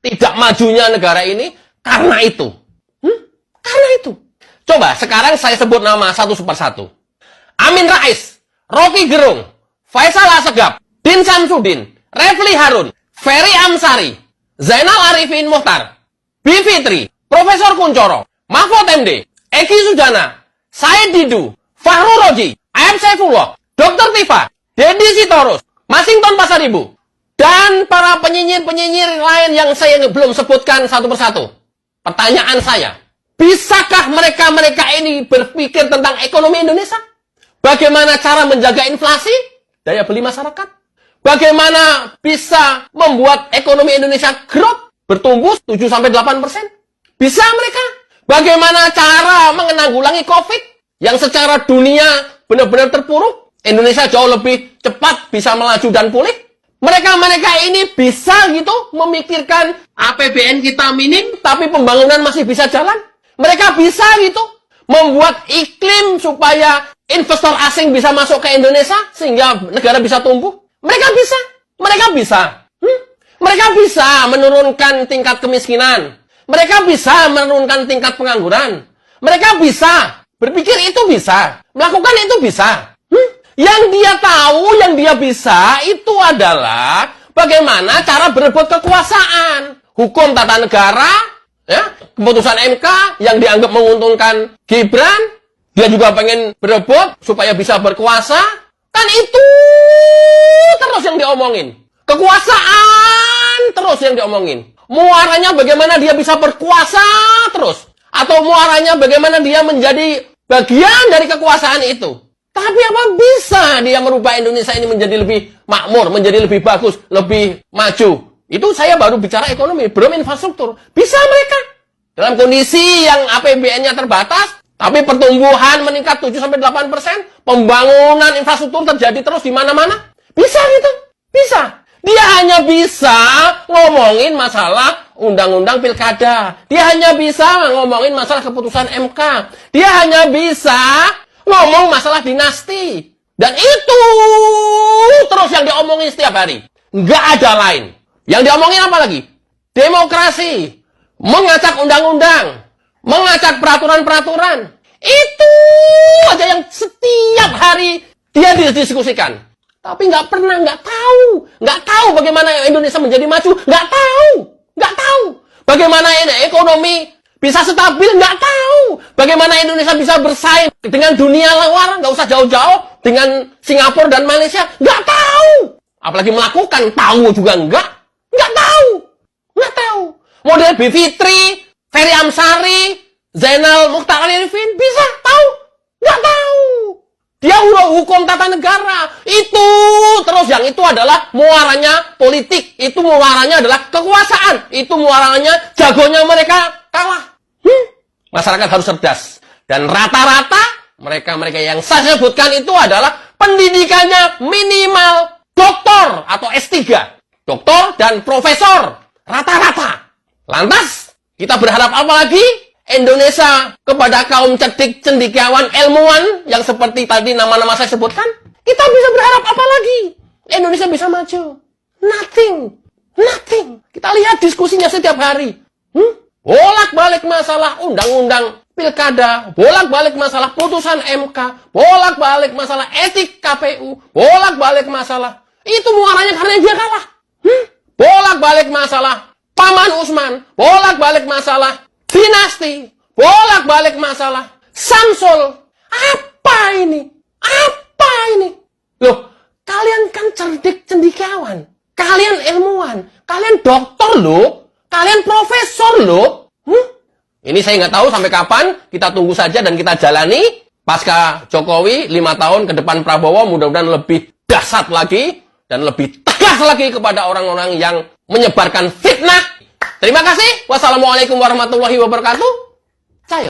tidak majunya negara ini karena itu. Karena itu. Coba sekarang saya sebut nama satu persatu. Amin Rais, Rocky Gerung, Faisal Asegaf, Din Samsudin, Refli Harun, Ferry Amsari, Zainal Arifin Muhtar, Bivitri, Profesor Kuncoro, Mahfud MD, Eki Sujana, Said Didu, Fahru Roji, AM Saifullah, Dr. Tifa, Dedi Sitorus, Masinton Pasaribu, dan para penyinyir-penyinyir lain yang saya belum sebutkan satu persatu. Pertanyaan saya, bisakah mereka-mereka ini berpikir tentang ekonomi Indonesia? Bagaimana cara menjaga inflasi, daya beli masyarakat? Bagaimana bisa membuat ekonomi Indonesia growth, bertumbuh 7-8%? Bisa mereka? Bagaimana cara menanggulangi COVID yang secara dunia benar-benar terpuruk? Indonesia jauh lebih cepat bisa melaju dan pulih. Mereka-mereka ini bisa gitu memikirkan APBN kita minim, tapi pembangunan masih bisa jalan. Mereka bisa gitu membuat iklim supaya investor asing bisa masuk ke Indonesia sehingga negara bisa tumbuh. Mereka bisa. Mereka bisa. Mereka bisa menurunkan tingkat kemiskinan. Mereka bisa menurunkan tingkat pengangguran. Mereka bisa. Berpikir itu bisa. Melakukan itu bisa. Yang dia tahu, yang dia bisa itu adalah bagaimana cara berebut kekuasaan. Hukum tata negara, ya, keputusan MK yang dianggap menguntungkan Gibran, dia juga pengen berebut supaya bisa berkuasa. Kan itu terus yang diomongin. Kekuasaan terus yang diomongin. Muaranya bagaimana dia bisa berkuasa terus. Atau muaranya bagaimana dia menjadi bagian dari kekuasaan itu. Tapi apa bisa dia merubah Indonesia ini menjadi lebih makmur, menjadi lebih bagus, lebih maju? Itu saya baru bicara ekonomi, belum infrastruktur. Bisa mereka. Dalam kondisi yang APBN-nya terbatas, tapi pertumbuhan meningkat 7-8%, pembangunan infrastruktur terjadi terus di mana-mana. Bisa gitu. Bisa. Dia hanya bisa ngomongin masalah undang-undang pilkada. Dia hanya bisa ngomongin masalah keputusan MK. Dia hanya bisa ngomong masalah dinasti. Dan itu terus yang diomongin setiap hari. Nggak ada lain. Yang diomongin apa lagi? Demokrasi. Mengacak undang-undang. Mengacak peraturan-peraturan. Itu aja yang setiap hari dia didiskusikan. Tapi nggak pernah, nggak tahu bagaimana Indonesia menjadi maju, nggak tahu. Bagaimana ekonomi bisa stabil, nggak tahu. Bagaimana Indonesia bisa bersaing dengan dunia luar, nggak usah jauh-jauh, dengan Singapura dan Malaysia, nggak tahu. Apalagi melakukan, tahu juga nggak tahu. Model Bivitri, Ferry Amsari, Zainal Mukhtar Arifin, bisa tahu? Nggak tahu. Dia hukum tata negara. Itu terus yang itu adalah muaranya politik. Itu muaranya adalah kekuasaan. Itu muaranya jagonya mereka kalah. Masyarakat harus cerdas. Dan rata-rata mereka-mereka yang saya sebutkan itu adalah pendidikannya minimal doktor atau S3. Doktor dan profesor. Rata-rata. Lantas, kita berharap apa lagi? Indonesia kepada kaum cerdik, cendekiawan, ilmuwan yang seperti tadi nama-nama saya sebutkan, kita bisa berharap apa lagi? Indonesia bisa maju. Nothing. Kita lihat diskusinya setiap hari. Bolak-balik masalah undang-undang pilkada, bolak-balik masalah putusan MK, bolak-balik masalah etik KPU, bolak-balik masalah itu muaranya karena dia kalah. Bolak-balik masalah Paman Usman, bolak-balik masalah dinasti, bolak-balik masalah Samsul. Apa ini? Loh, kalian kan cerdik cendekiawan, kalian ilmuwan, kalian dokter loh, kalian profesor loh. Ini saya nggak tahu sampai kapan, kita tunggu saja dan kita jalani. Pasca Jokowi, 5 tahun ke depan Prabowo, mudah-mudahan lebih dahsyat lagi dan lebih tegas lagi kepada orang-orang yang menyebarkan fitnah. Terima kasih. Wassalamualaikum warahmatullahi wabarakatuh. Saya